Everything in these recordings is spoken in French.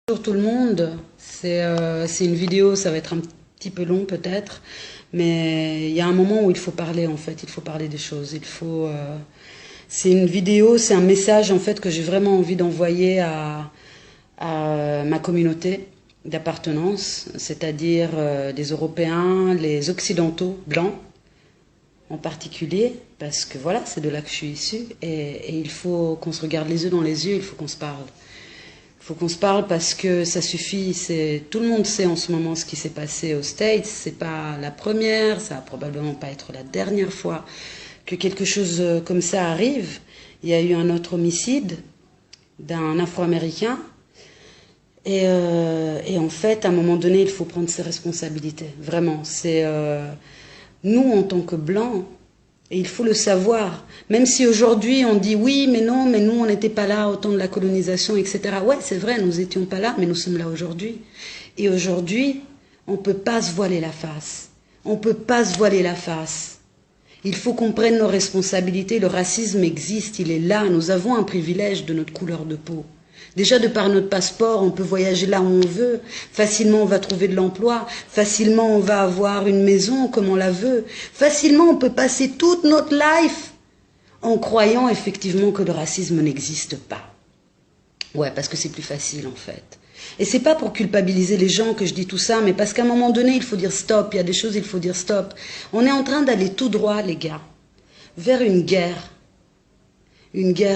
Bonjour tout le monde, c'est une vidéo, ça va être un petit peu long peut-être, mais il y a un moment où il faut parler en fait, il faut parler des choses, c'est une vidéo, c'est un message en fait que j'ai vraiment envie d'envoyer à ma communauté d'appartenance, c'est-à-dire les Européens, les Occidentaux blancs en particulier, parce que voilà, c'est de là que je suis issue, et il faut qu'on se regarde les yeux dans les yeux, il faut qu'on se parle. Il faut qu'on se parle parce que ça suffit. Tout le monde sait en ce moment ce qui s'est passé aux States. C'est pas la première, ça va probablement pas être la dernière fois que quelque chose comme ça arrive. Il y a eu un autre homicide d'un Afro-Américain. Et en fait, à un moment donné, il faut prendre ses responsabilités. Vraiment. Nous, en tant que Blancs, et il faut le savoir, même si aujourd'hui on dit oui, mais non, mais nous on n'était pas là au temps de la colonisation, etc. Ouais, c'est vrai, nous n'étions pas là, mais nous sommes là aujourd'hui. Et aujourd'hui, on ne peut pas se voiler la face. On ne peut pas se voiler la face. Il faut qu'on prenne nos responsabilités. Le racisme existe, il est là. Nous avons un privilège de notre couleur de peau. Déjà, de par notre passeport, on peut voyager là où on veut. Facilement, on va trouver de l'emploi. Facilement, on va avoir une maison comme on la veut. Facilement, on peut passer toute notre life en croyant effectivement que le racisme n'existe pas. Ouais, parce que c'est plus facile en fait. Et c'est pas pour culpabiliser les gens que je dis tout ça, mais parce qu'à un moment donné, il faut dire stop. Il y a des choses, il faut dire stop. On est en train d'aller tout droit, les gars, vers une guerre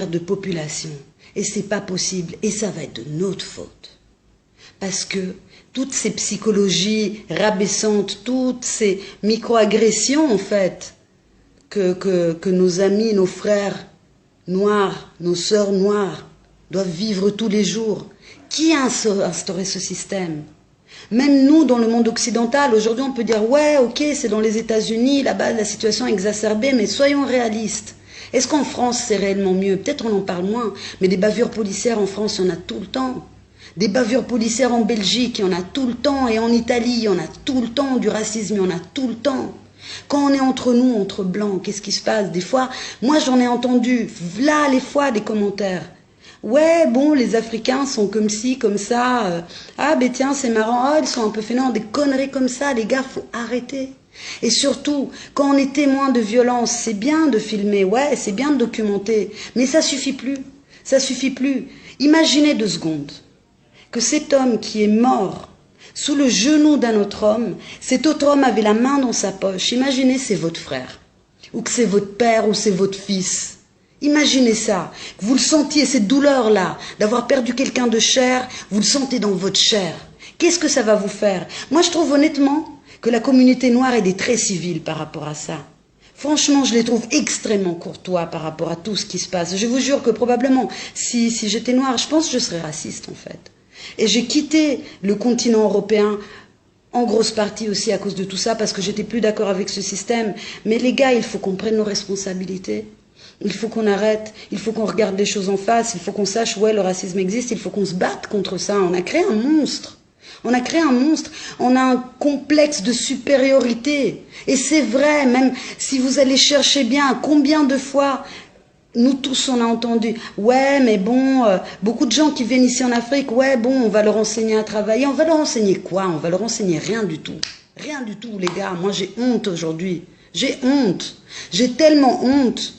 de population. Et c'est pas possible. Et ça va être de notre faute. Parce que toutes ces psychologies rabaissantes, toutes ces micro-agressions, en fait, que nos amis, nos frères noirs, nos sœurs noires doivent vivre tous les jours. Qui a instauré ce système? Même nous, dans le monde occidental, aujourd'hui, on peut dire, ouais, ok, c'est dans les États-Unis, là-bas, la situation est exacerbée, mais soyons réalistes. Est-ce qu'en France, c'est réellement mieux? Peut-être on en parle moins, mais des bavures policières en France, il y en a tout le temps. Des bavures policières en Belgique, il y en a tout le temps. Et en Italie, il y en a tout le temps. Du racisme, il y en a tout le temps. Quand on est entre nous, entre blancs, qu'est-ce qui se passe? Des fois, moi j'en ai entendu, là les fois, des commentaires. Ouais, bon, les Africains sont comme ci, comme ça. Ah, ben tiens, c'est marrant. Ah, ils sont un peu fainéants. Des conneries comme ça, les gars, faut arrêter. Et surtout, quand on est témoin de violence, c'est bien de filmer, ouais, c'est bien de documenter, mais ça suffit plus. Ça suffit plus. Imaginez 2 secondes que cet homme qui est mort sous le genou d'un autre homme, cet autre homme avait la main dans sa poche. Imaginez, c'est votre frère, ou que c'est votre père, ou c'est votre fils. Imaginez ça, que vous le sentiez, cette douleur-là, d'avoir perdu quelqu'un de cher, vous le sentez dans votre chair. Qu'est-ce que ça va vous faire? Moi, je trouve honnêtement que la communauté noire est très civile par rapport à ça. Franchement, je les trouve extrêmement courtois par rapport à tout ce qui se passe. Je vous jure que probablement, si j'étais noire, je pense que je serais raciste en fait. Et j'ai quitté le continent européen en grosse partie aussi à cause de tout ça, parce que j'étais plus d'accord avec ce système. Mais les gars, il faut qu'on prenne nos responsabilités. Il faut qu'on arrête, il faut qu'on regarde les choses en face, il faut qu'on sache, ouais, le racisme existe, il faut qu'on se batte contre ça. On a créé un monstre. On a créé un monstre, on a un complexe de supériorité. Et c'est vrai, même si vous allez chercher bien, combien de fois, nous tous on a entendu, ouais mais bon, beaucoup de gens qui viennent ici en Afrique, ouais bon, on va leur enseigner à travailler. On va leur enseigner quoi? On va leur enseigner rien du tout. Rien du tout les gars, moi j'ai honte aujourd'hui. J'ai honte. J'ai tellement honte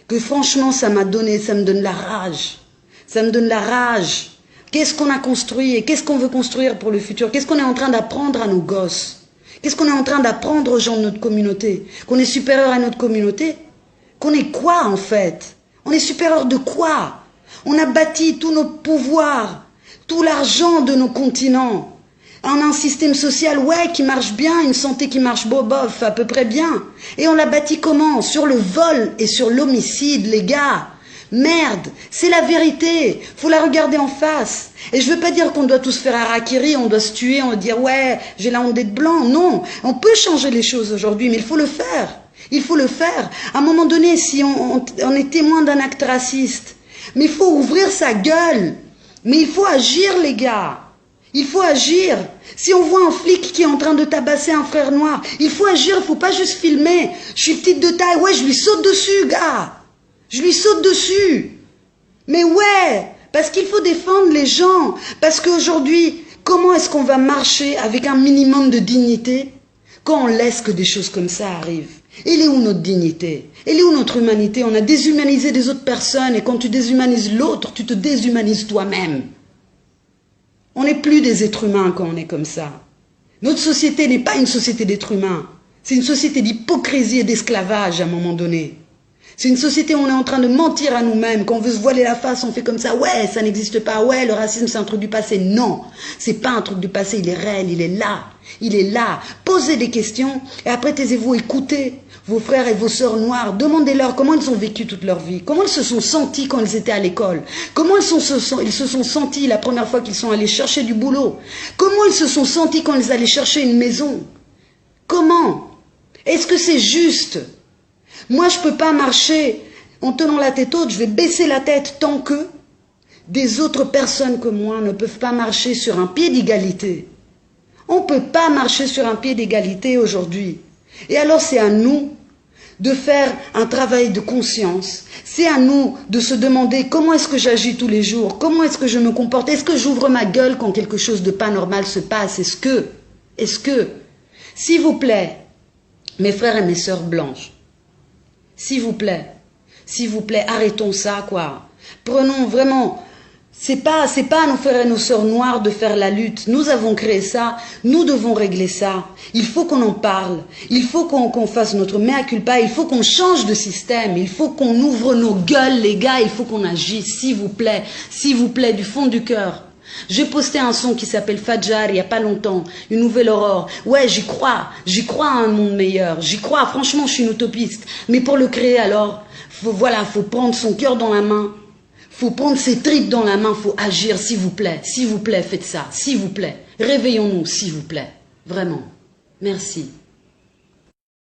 que franchement ça me donne la rage. Ça me donne la rage. Qu'est-ce qu'on a construit et qu'est-ce qu'on veut construire pour le futur? Qu'est-ce qu'on est en train d'apprendre à nos gosses? Qu'est-ce qu'on est en train d'apprendre aux gens de notre communauté? Qu'on est supérieur à notre communauté? Qu'on est quoi en fait? On est supérieur de quoi? On a bâti tous nos pouvoirs, tout l'argent de nos continents. On a un système social, ouais, qui marche bien, une santé qui marche bof, à peu près bien. Et on l'a bâti comment? Sur le vol et sur l'homicide, les gars. Merde, c'est la vérité, faut la regarder en face. Et je veux pas dire qu'on doit tous faire harakiri, on doit se tuer, on doit dire ouais, j'ai la honte d'être blanc. Non, on peut changer les choses aujourd'hui, mais il faut le faire. Il faut le faire. À un moment donné, si on est témoin d'un acte raciste, mais il faut ouvrir sa gueule. Mais il faut agir, les gars. Il faut agir. Si on voit un flic qui est en train de tabasser un frère noir, il faut agir, il ne faut pas juste filmer. Je suis petite de taille, ouais, je lui saute dessus, gars. Je lui saute dessus. Mais ouais, Parce qu'il faut défendre les gens. Parce qu'aujourd'hui, comment est-ce qu'on va marcher avec un minimum de dignité quand on laisse que des choses comme ça arrivent? Elle est où notre dignité? Elle est où notre humanité? On a déshumanisé des autres personnes et quand tu déshumanises l'autre, tu te déshumanises toi-même. On n'est plus des êtres humains quand on est comme ça. Notre société n'est pas une société d'êtres humains. C'est une société d'hypocrisie et d'esclavage à un moment donné. C'est une société où on est en train de mentir à nous-mêmes. Quand on veut se voiler la face, on fait comme ça. Ouais, ça n'existe pas. Ouais, le racisme, c'est un truc du passé. Non, c'est pas un truc du passé. Il est réel, il est là. Il est là. Posez des questions et après, taisez-vous, écoutez vos frères et vos sœurs noires. Demandez-leur comment ils ont vécu toute leur vie. Comment ils se sont sentis quand ils étaient à l'école. Comment ils se sont sentis la première fois qu'ils sont allés chercher du boulot. Comment ils se sont sentis quand ils allaient chercher une maison. Comment? Est-ce que c'est juste? Moi, je ne peux pas marcher en tenant la tête haute, je vais baisser la tête tant que des autres personnes que moi ne peuvent pas marcher sur un pied d'égalité. On ne peut pas marcher sur un pied d'égalité aujourd'hui. Et alors, c'est à nous de faire un travail de conscience. C'est à nous de se demander comment est-ce que j'agis tous les jours, comment est-ce que je me comporte, est-ce que j'ouvre ma gueule quand quelque chose de pas normal se passe, est-ce que, s'il vous plaît, mes frères et mes sœurs blanches, s'il vous plaît, arrêtons ça, quoi. Prenons vraiment, c'est pas à nos frères et nos sœurs noires de faire la lutte. Nous avons créé ça, nous devons régler ça. Il faut qu'on en parle, il faut qu'on fasse notre mea culpa, il faut qu'on change de système, il faut qu'on ouvre nos gueules, les gars, il faut qu'on agisse, s'il vous plaît, du fond du cœur. J'ai posté un son qui s'appelle Fadjar il n'y a pas longtemps, une nouvelle aurore. Ouais, j'y crois à un monde meilleur, j'y crois, franchement, je suis une utopiste. Mais pour le créer alors, faut prendre son cœur dans la main, faut prendre ses tripes dans la main, faut agir, s'il vous plaît, faites ça, s'il vous plaît. Réveillons-nous, s'il vous plaît, vraiment. Merci.